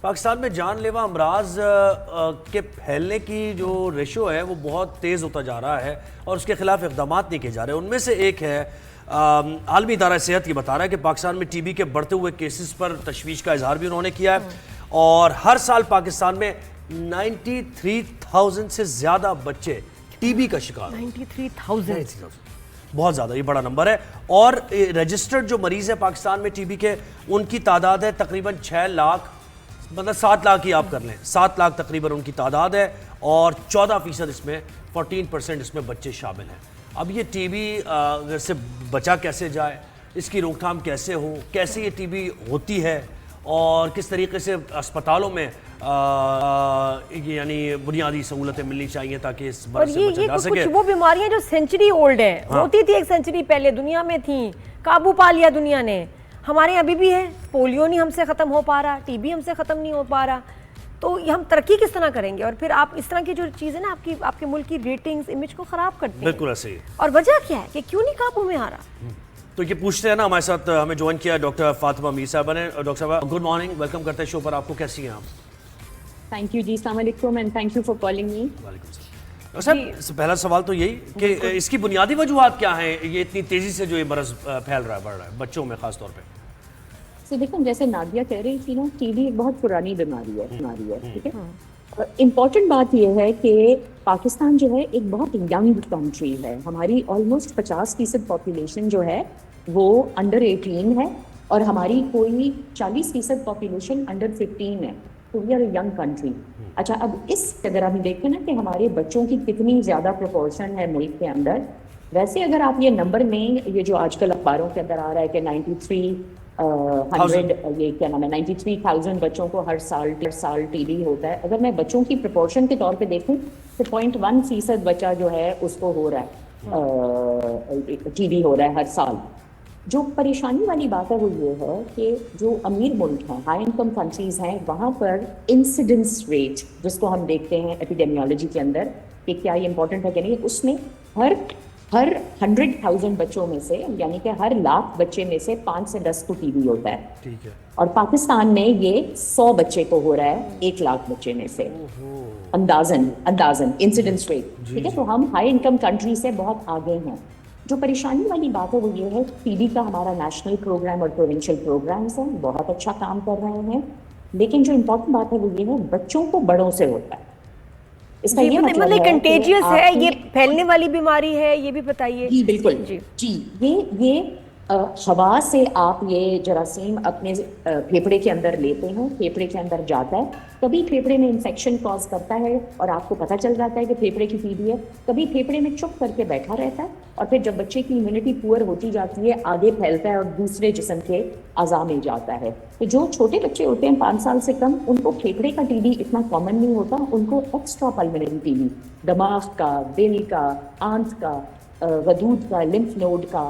پاکستان میں جان لیوا امراض کے پھیلنے کی جو ریشو ہے وہ بہت تیز ہوتا جا رہا ہے اور اس کے خلاف اقدامات نہیں کیے جا رہے. ان میں سے ایک ہے عالمی ادارہ صحت یہ بتا رہا ہے کہ پاکستان میں ٹی بی کے بڑھتے ہوئے کیسز پر تشویش کا اظہار بھی انہوں نے کیا ہے اور ہر سال پاکستان میں 93,000 سے زیادہ بچے ٹی بی کا شکار ہیں. 93,000 بہت زیادہ یہ بڑا نمبر ہے. اور رجسٹرڈ جو مریض ہیں پاکستان میں ٹی بی کے ان کی تعداد ہے تقریباً 6 لاکھ، مطلب 7 لاکھ ہی آپ کر لیں، 7 لاکھ تقریباً ان کی تعداد ہے اور 14% اس میں 14% اس میں بچے شامل ہیں. اب یہ ٹی بی سے بچا کیسے جائے، اس کی روک تھام کیسے ہو، کیسے یہ ٹی بی ہوتی ہے اور کس طریقے سے اسپتالوں میں یعنی بنیادی سہولتیں ملنی چاہیے تاکہ اس مرض سے بچا جا سکے. کچھ وہ بیماریاں جو سینچری اولڈ ہیں، ہوتی تھی 1 سینچری پہلے، دنیا میں تھیں، قابو پا لیا دنیا نے. ہمارے ابھی بھی ہے، پولیو نہیں ہم سے ختم ہو پا رہا، ٹی بی ہم سے ختم نہیں ہو پا رہا. تو یہ ہم ترقی کس طرح کریں گے؟ اور پھر آپ اس طرح کی جو چیزیں نا آپ کے ملک کی ریٹنگز، امیج کو خراب کرتے ہیں. بالکل ایسے ہی. اور وجہ کیا ہے کہ کیوں نہیں قابو میں آ رہا؟ تو یہ پوچھتے ہیں نا، ہمارے ساتھ ہمیں جوائن کیا ڈاکٹر فاطمہ میر صاحبہ نے. ڈاکٹر صاحبہ گڈ مارننگ، ویلکم کرتے ہیں شو پر آپ کو. کیسی ہیں آپ؟ تھینک یو جی، السلام علیکم and thank you for calling me. وعلیکم السلام. ڈاکٹر صاحب پہلا سوال تو یہی کہ اس کی بنیادی وجوہات کیا ہیں، یہ اتنی تیزی سے جو یہ مرض پھیل رہا ہے، بڑھ رہا ہے بچوں میں خاص طور پہ؟ دیکھیں جیسے نادیہ کہہ رہی تھی نا، ٹی بی ایک بہت پرانی بیماری ہے، ٹھیک ہے. امپورٹنٹ بات یہ ہے کہ پاکستان جو ہے ایک بہت ینگ کنٹری ہے. ہماری آلموسٹ 50% پاپولیشن جو ہے وہ انڈر 18 ہے اور ہماری کوئی 40% پاپولیشن انڈر 15 ہے. تو we are a young country. اچھا، اب اگر ہم دیکھیں نا کہ ہمارے بچوں کی کتنی زیادہ پروپورشن ہے ملک کے اندر، ویسے اگر آپ یہ نمبر میں یہ جو آج کل اخباروں کے اندر آ رہا ہے کہ 93,000 بچوں کو ہر سال ٹی بی ہوتا ہے، اگر میں بچوں کی پروپورشن کے طور پہ دیکھوں تو 0.1% بچہ جو ہے اس کو ہو رہا ہے ٹی بی ہو رہا ہے ہر سال. جو پریشانی والی بات ہے وہ یہ ہے کہ جو امیر ملک ہیں، ہائی انکم کنٹریز ہیں، وہاں پر انسیڈنس ریٹ جس کو ہم دیکھتے ہیں ایپیڈیمیولوجی کے اندر کہ کیا یہ امپورٹنٹ ہے کہ نہیں، اس میں ہر 100,000 بچوں میں سے، یعنی کہ ہر لاکھ بچے میں سے 5 سے 10 کو ٹی بی ہوتا ہے. ٹھیک ہے. اور پاکستان میں یہ 100 بچے کو ہو رہا ہے 1 لاکھ بچے میں سے، اندازن انسیڈنس ریٹ. ٹھیک ہے، تو ہم ہائی انکم کنٹری سے بہت آگے ہیں. جو پریشانی والی بات ہے وہ یہ ہے ٹی بی کا ہمارا نیشنل پروگرام اور پروونشل پروگرامز ہیں، بہت اچھا کام کر رہے ہیں، لیکن جو امپورٹنٹ بات ہے وہ یہ ہے بچوں کو بڑوں سے ہوتا ہے. اس کا یہ مطلب ہے کنٹیجیس ہے، یہ پھیلنے والی بیماری ہے، یہ بھی بتائیے. جی بالکل جی. یہ ہوا سے آپ یہ جراثیم اپنے پھیپھڑے کے اندر لیتے ہیں، پھیپھڑے کے اندر جاتا ہے، کبھی پھیپھڑے میں انفیکشن کاز کرتا ہے اور آپ کو پتہ چل جاتا ہے کہ پھیپھڑے کی ٹی بی ہے، کبھی پھیپھڑے میں چپ کر کے بیٹھا رہتا ہے اور پھر جب بچے کی امیونٹی پور ہوتی جاتی ہے آگے پھیلتا ہے اور دوسرے جسم کے اعضاء میں جاتا ہے. تو جو چھوٹے بچے ہوتے ہیں 5 سال سے کم، ان کو پھیپھڑے کا ٹی بی اتنا کامن نہیں ہوتا، ان کو ایکسٹرا پلمونری ٹی بی، دماغ کا، دل کا، آنت کا، غدود کا، لمف نوڈ کا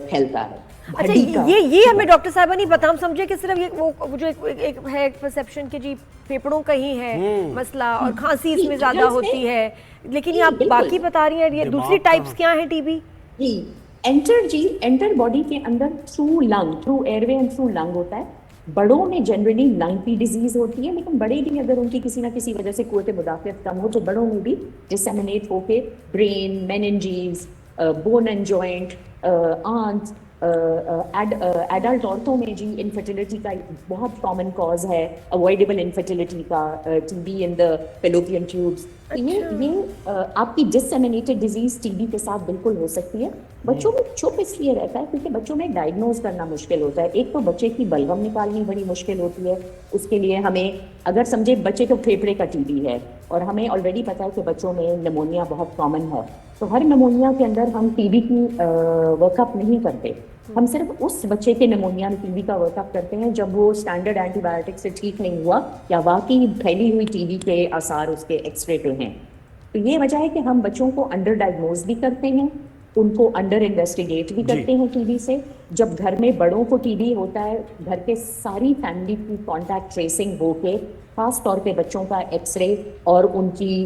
پھیلتا ہے. اچھا، یہ ہمیں ڈاکٹر صاحبہ نہیں پتا، ہم سمجھے کہ صرف یہ وہ جو ایک ہے پرسیپشن کہ جی پھیپڑوں کا ہی ہے مسئلہ اور کھانسی اس میں زیادہ ہوتی ہے، لیکن یہ آپ باقی بتا رہی ہیں یہ دوسری ٹائپس کیا ہیں ٹی بی؟ انٹر باڈی کے اندر through lung, through airway and through lung ہوتا ہے. بڑوں میں جنرلی لنگ کی ڈیزیز ہوتی ہے، لیکن بڑے بھی اگر ان کی کسی نہ کسی وجہ سے قوت مدافعت کم ہو تو بڑوں میں بھی ڈسیمنیٹ ہو کے brain, meninges, bone and joint, آنت، ایڈلٹ عورتوں میں جی انفرٹیلٹی کا بہت کامن کاز ہے، اوائڈیبل انفرٹیلٹی کا، T B in the fallopian tubes. یہ آپ کی ڈسیمنیٹڈ ڈیزیز ٹی بی کے ساتھ بالکل ہو سکتی ہے. بچوں میں چھپ اس لیے رہتا ہے کیونکہ بچوں میں ڈائگنوز کرنا مشکل ہوتا ہے. ایک تو بچے کی بلغم نکالنی بڑی مشکل ہوتی ہے، اس کے لیے ہمیں اگر سمجھے بچے کو پھیپھڑے کا ٹی بی ہے اور ہمیں آلریڈی پتا ہے کہ بچوں میں نمونیا بہت کامن ہے، تو ہر نمونیا کے اندر ہم ٹی بی کی ورک اپ نہیں کرتے، ہم صرف اس بچے کے نمونیا ٹی بی کا ورک اپ کرتے ہیں جب وہ اسٹینڈرڈ اینٹی بایوٹک سے ٹھیک نہیں ہوا یا واقعی پھیلی ہوئی ٹی بی کے آثار اس کے ایکس رے پہ ہیں. تو یہ وجہ ہے کہ ہم بچوں کو انڈر ڈائگنوز بھی کرتے ہیں، ان کو انڈر انویسٹیگیٹ بھی کرتے ہیں ٹی بی سے. جب گھر میں بڑوں کو ٹی بی ہوتا ہے، گھر کے ساری فیملی کی کانٹیکٹ ٹریسنگ ہو کے خاص طور پہ بچوں کا ایکس رے اور ان کی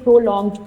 prolonged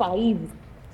5